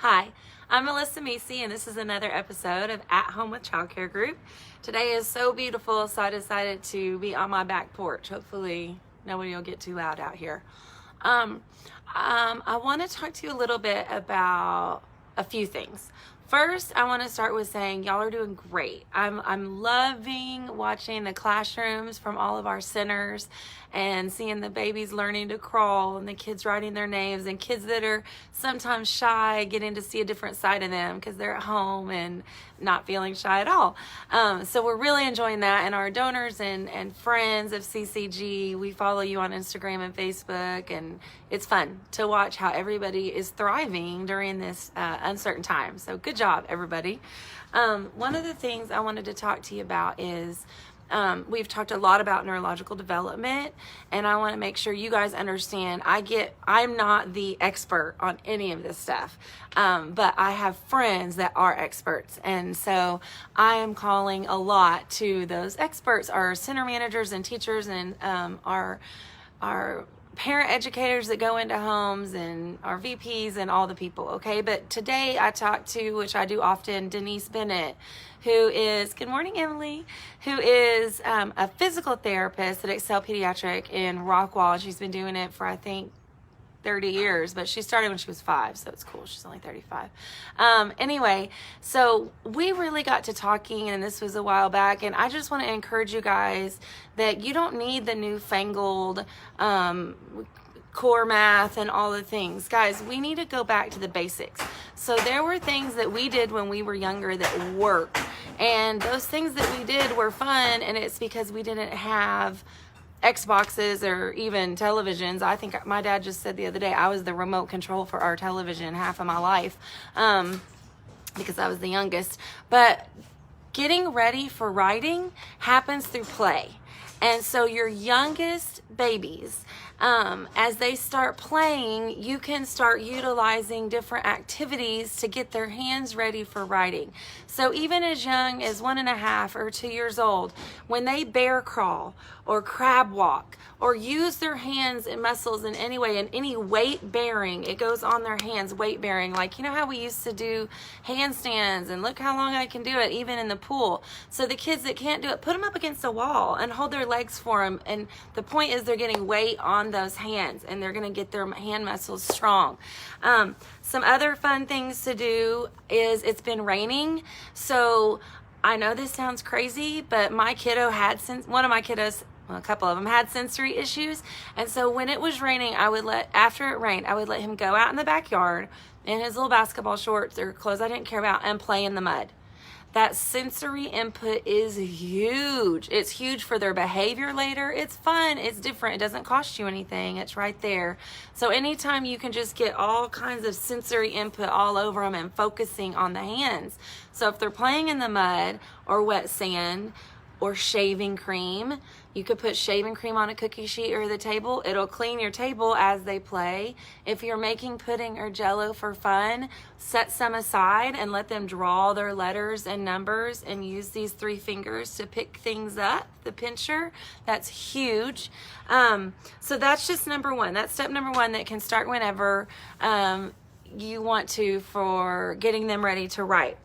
Hi, I'm Melissa Meese, and this is another episode of At Home with Childcare Group. Today is so beautiful, so I decided to be on my back porch. Hopefully nobody will get too loud out here. I want to talk to you a little bit about a few things. First, I want to start with saying y'all are doing great. I'm loving watching the classrooms from all of our centers and seeing the babies learning to crawl and the kids writing their names and kids that are sometimes shy getting to see a different side of them because they're at home and not feeling shy at all. So we're really enjoying that, and our donors and friends of CCG, we follow you on Instagram and Facebook, and it's fun to watch how everybody is thriving during this uncertain time. So good job, everybody. One of the things I wanted to talk to you about is we've talked a lot about neurological development, and I want to make sure you guys understand I'm not the expert on any of this stuff, but I have friends that are experts, and so I am calling a lot to those experts, our center managers and teachers, and our parent educators that go into homes, and our VPs and all the people, okay? But today I talked to, which I do often, Denise Bennett, who is, good morning, Emily, who is a physical therapist at Excel Pediatric in Rockwall. She's been doing it for, I think, 30 years, but she started when she was 5, so it's cool. She's only 35. Anyway, so we really got to talking, and this was a while back, and I just want to encourage you guys that you don't need the newfangled core math and all the things. Guys, we need to go back to the basics. So there were things that we did when we were younger that worked, and those things that we did were fun, and it's because we didn't have Xboxes or even televisions. I think my dad just said the other day I was the remote control for our television half of my life because I was the youngest. But getting ready for writing happens through play. And so your youngest babies, as they start playing, you can start utilizing different activities to get their hands ready for writing. So even as young as 1.5 or 2 years old, when they bear crawl or crab walk or use their hands and muscles in any way, and any weight bearing, it goes on their hands, weight bearing. Like, you know how we used to do handstands, and look how long I can do it even in the pool. So the kids that can't do it, put them up against a wall and hold their legs for them. And the point is they're getting weight on those hands, and they're going to get their hand muscles strong. Some other fun things to do is, it's been raining, so I know this sounds crazy, but my kiddo had, one of my kiddos, well, a couple of them had sensory issues, and so when it was raining, after it rained, I would let him go out in the backyard in his little basketball shorts or clothes I didn't care about and play in the mud. That sensory input is huge. It's huge for their behavior later. It's fun. It's different. It doesn't cost you anything. It's right there. So anytime you can just get all kinds of sensory input all over them and focusing on the hands. So if they're playing in the mud or wet sand or shaving cream, you could put shaving cream on a cookie sheet or the table. It'll clean your table as they play. If you're making pudding or jello for fun, set some aside and let them draw their letters and numbers and use these 3 fingers to pick things up, the pincher. That's huge. So that's just number 1. That's step number 1 that can start whenever you want to, for getting them ready to write.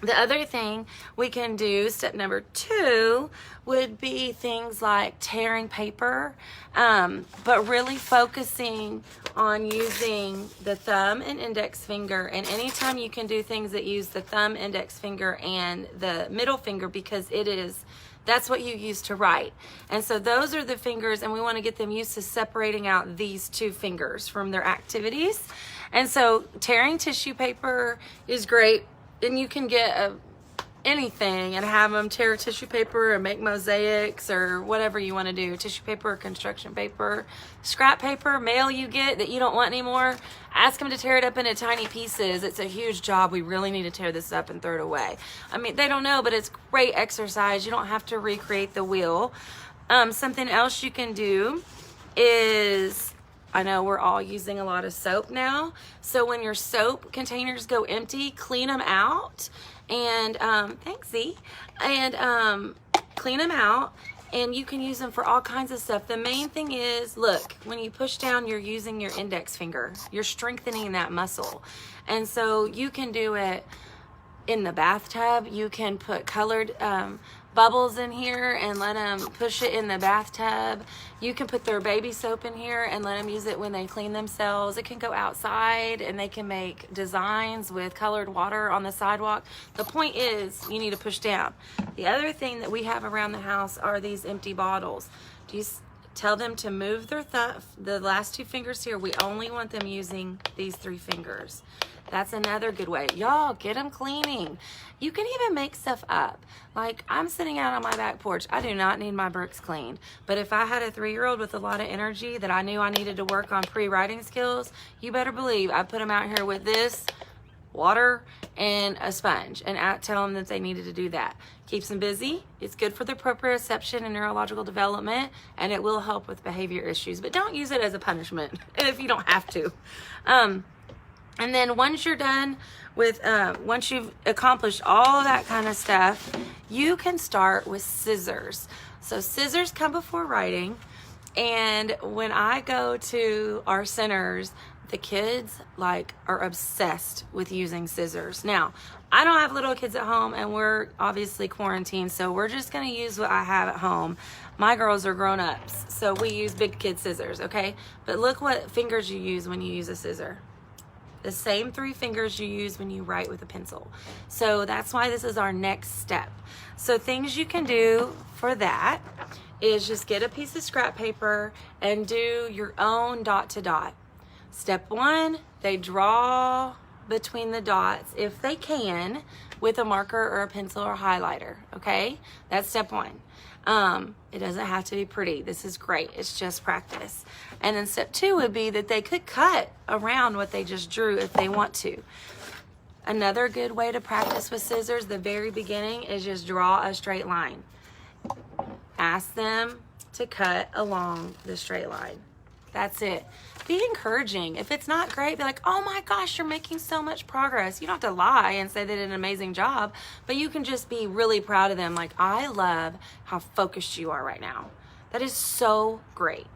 The other thing we can do, step number 2, would be things like tearing paper, but really focusing on using the thumb and index finger. And anytime you can do things that use the thumb, index finger, and the middle finger, because that's what you use to write. And so those are the fingers, and we want to get them used to separating out these 2 fingers from their activities. And so tearing tissue paper is great. And you can get anything and have them tear tissue paper or make mosaics or whatever you want to do. Tissue paper or construction paper. Scrap paper, mail you get that you don't want anymore. Ask them to tear it up into tiny pieces. It's a huge job. We really need to tear this up and throw it away. I mean, they don't know, but it's great exercise. You don't have to recreate the wheel. Something else you can do is, I know we're all using a lot of soap now. So when your soap containers go empty, clean them out. And thanks, Z. And clean them out And you can use them for all kinds of stuff. The main thing is, look, when you push down, you're using your index finger. You're strengthening that muscle. And so you can do it in the bathtub. You can put colored bubbles in here and let them push it in the bathtub. You can put their baby soap in here and let them use it when they clean themselves. It can go outside and they can make designs with colored water on the sidewalk. The point is, you need to push down. The other thing that we have around the house are these empty bottles. Do you tell them to move their the last 2 fingers here? We only want them using these 3 fingers. That's another good way. Y'all, get them cleaning. You can even make stuff up. Like, I'm sitting out on my back porch. I do not need my bricks cleaned. But if I had a 3-year-old with a lot of energy that I knew I needed to work on pre-writing skills, you better believe I put them out here with this, water, and a sponge, and tell them that they needed to do that. Keeps them busy. It's good for their proprioception and neurological development, and it will help with behavior issues. But don't use it as a punishment if you don't have to. And then once you're done with, once you've accomplished all of that kind of stuff, you can start with scissors. So scissors come before writing. And when I go to our centers, the kids are obsessed with using scissors. Now, I don't have little kids at home and we're obviously quarantined, so we're just gonna use what I have at home. My girls are grown-ups, so we use big kid scissors, okay? But look what fingers you use when you use a scissor. The same 3 fingers you use when you write with a pencil. So that's why this is our next step. So things you can do for that is just get a piece of scrap paper and do your own dot to dot. Step 1, they draw between the dots, if they can, with a marker or a pencil or highlighter, okay? That's step 1. It doesn't have to be pretty. This is great. It's just practice. And then step 2 would be that they could cut around what they just drew if they want to. Another good way to practice with scissors, the very beginning, is just draw a straight line. Ask them to cut along the straight line. That's it. Be encouraging. If it's not great, be like, oh my gosh, you're making so much progress. You don't have to lie and say they did an amazing job, but you can just be really proud of them. Like, I love how focused you are right now. That is so great.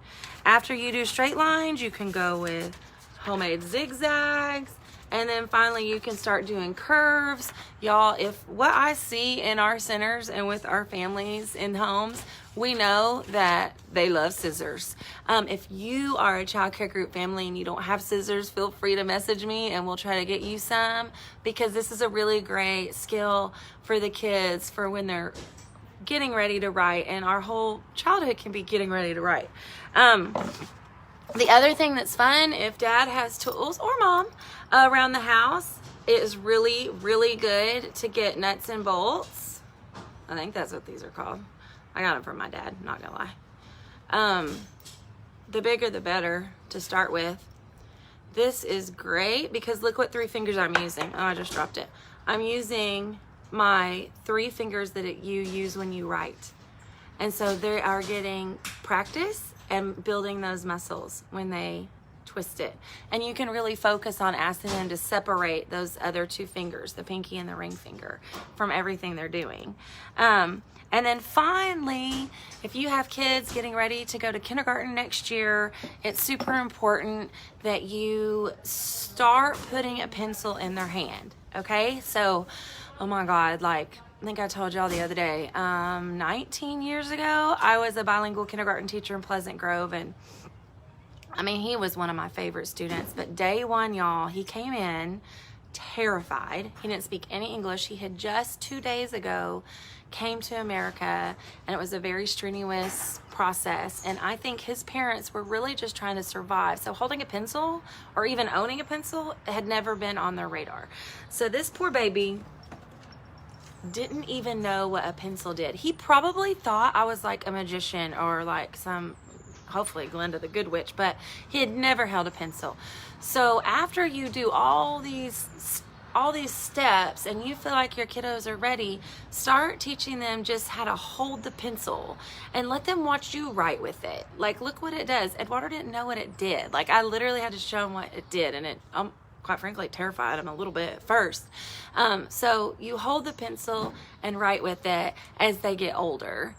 After you do straight lines, you can go with homemade zigzags. And then finally, you can start doing curves. Y'all, if what I see in our centers and with our families in homes, we know that they love scissors. If you are a child care group family and you don't have scissors, feel free to message me and we'll try to get you some, because this is a really great skill for the kids for when they're getting ready to write, and our whole childhood can be getting ready to write. The other thing that's fun, if dad has tools, or mom, around the house, it is really, really good to get nuts and bolts. I think that's what these are called. I got them from my dad, not gonna lie. The bigger the better to start with. This is great because look what 3 fingers I'm using. Oh, I just dropped it. I'm using my 3 fingers that you use when you write. And so they are getting practice and building those muscles when they twist it. And you can really focus on asking them to separate those other 2 fingers, the pinky and the ring finger, from everything they're doing. And then finally, if you have kids getting ready to go to kindergarten next year, it's super important that you start putting a pencil in their hand, okay? So, oh my God, I think I told y'all the other day, 19 years ago, I was a bilingual kindergarten teacher in Pleasant Grove, and I mean, he was one of my favorite students, but day 1, y'all, he came in terrified. He didn't speak any English. He had just 2 days ago came to America, and it was a very strenuous process, and I think his parents were really just trying to survive. So holding a pencil or even owning a pencil had never been on their radar. So this poor baby didn't even know what a pencil did. He probably thought I was like a magician or like some, hopefully Glinda the Good Witch, but he had never held a pencil. So after you do all these steps and you feel like your kiddos are ready, start teaching them just how to hold the pencil and let them watch you write with it. Like, look what it does. Eduardo didn't know what it did. Like, I literally had to show him what it did, and it quite frankly terrified him a little bit at first. So you hold the pencil and write with it as they get older.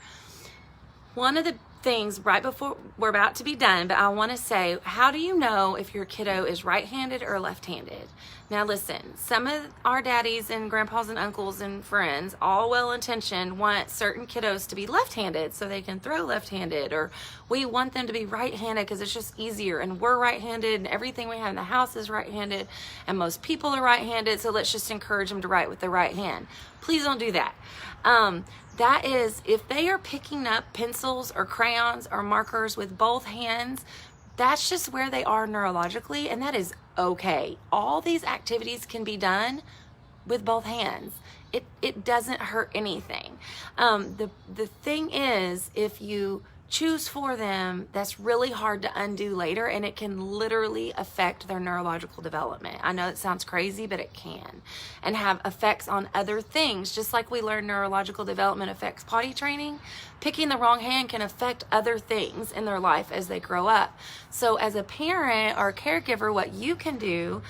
One of the things right before we're about to be done, but I want to say, how do you know if your kiddo is right-handed or left-handed? Now listen, some of our daddies and grandpas and uncles and friends, all well-intentioned, want certain kiddos to be left-handed so they can throw left-handed, or we want them to be right-handed because it's just easier, and we're right-handed and everything we have in the house is right-handed and most people are right-handed, so let's just encourage them to write with the right hand. Please don't do that. That is, if they are picking up pencils or crayons or markers with both hands, that's just where they are neurologically, and that is okay. All these activities can be done with both hands. It doesn't hurt anything. The thing is, if you choose for them, that's really hard to undo later, and it can literally affect their neurological development. I know it sounds crazy, but it can, and have effects on other things. Just like we learn neurological development affects potty training, picking the wrong hand can affect other things in their life as they grow up. So as a parent or caregiver, what you can do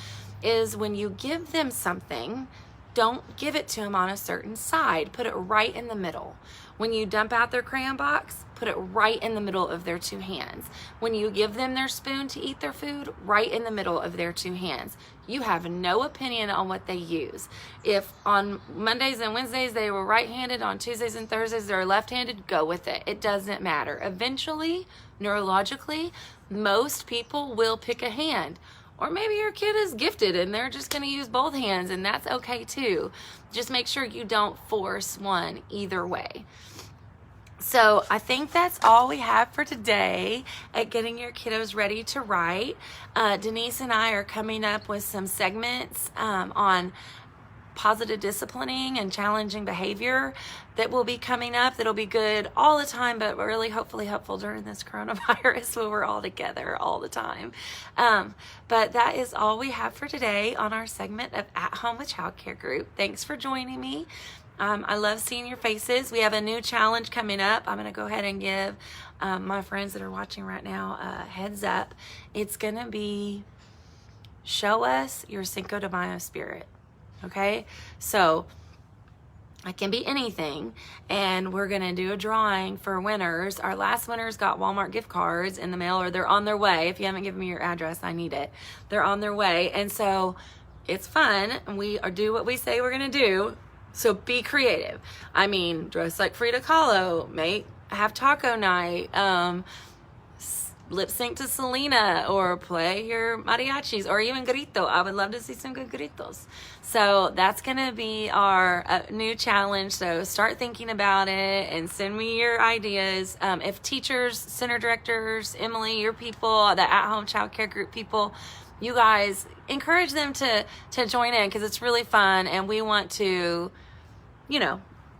is when you give them something, don't give it to them on a certain side. Put it right in the middle. When you dump out their crayon box, put it right in the middle of their two hands. When you give them their spoon to eat their food, right in the middle of their two hands. You have no opinion on what they use. If on Mondays and Wednesdays they were right-handed, on Tuesdays and Thursdays they're left-handed, go with it. It doesn't matter. Eventually, neurologically, most people will pick a hand. Or maybe your kid is gifted and they're just going to use both hands, and that's okay too. Just make sure you don't force one either way. So I think that's all we have for today at getting your kiddos ready to write. Denise and I are coming up with some segments on positive disciplining and challenging behavior that will be coming up, that'll be good all the time, but really hopefully helpful during this coronavirus when we're all together all the time. But that is all we have for today on our segment of At Home with Child Care Group. Thanks for joining me. I love seeing your faces. We have a new challenge coming up. I'm going to go ahead and give my friends that are watching right now a heads up. It's going to be show us your Cinco de Mayo spirit. Okay, so it can be anything, and we're gonna do a drawing for winners. Our last winners got Walmart gift cards in the mail, or they're on their way. If you haven't given me your address, I need it. They're on their way, and so it's fun, and we do what we say we're gonna do. So be creative. I mean, dress like Frida Kahlo, have taco night, lip sync to Selena, or play your mariachis, or even grito. I would love to see some good gritos. So that's going to be our new challenge. So start thinking about it and send me your ideas. If teachers, center directors, Emily, your people, the at-home child care group people, you guys encourage them to join in, because it's really fun, and we want to,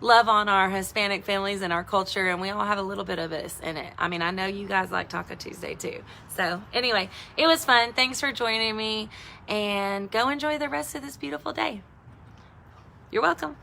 love on our Hispanic families and our culture, and we all have a little bit of this in it. I mean, I know you guys like Taco Tuesday too. So anyway, it was fun. Thanks for joining me, and go enjoy the rest of this beautiful day. You're welcome.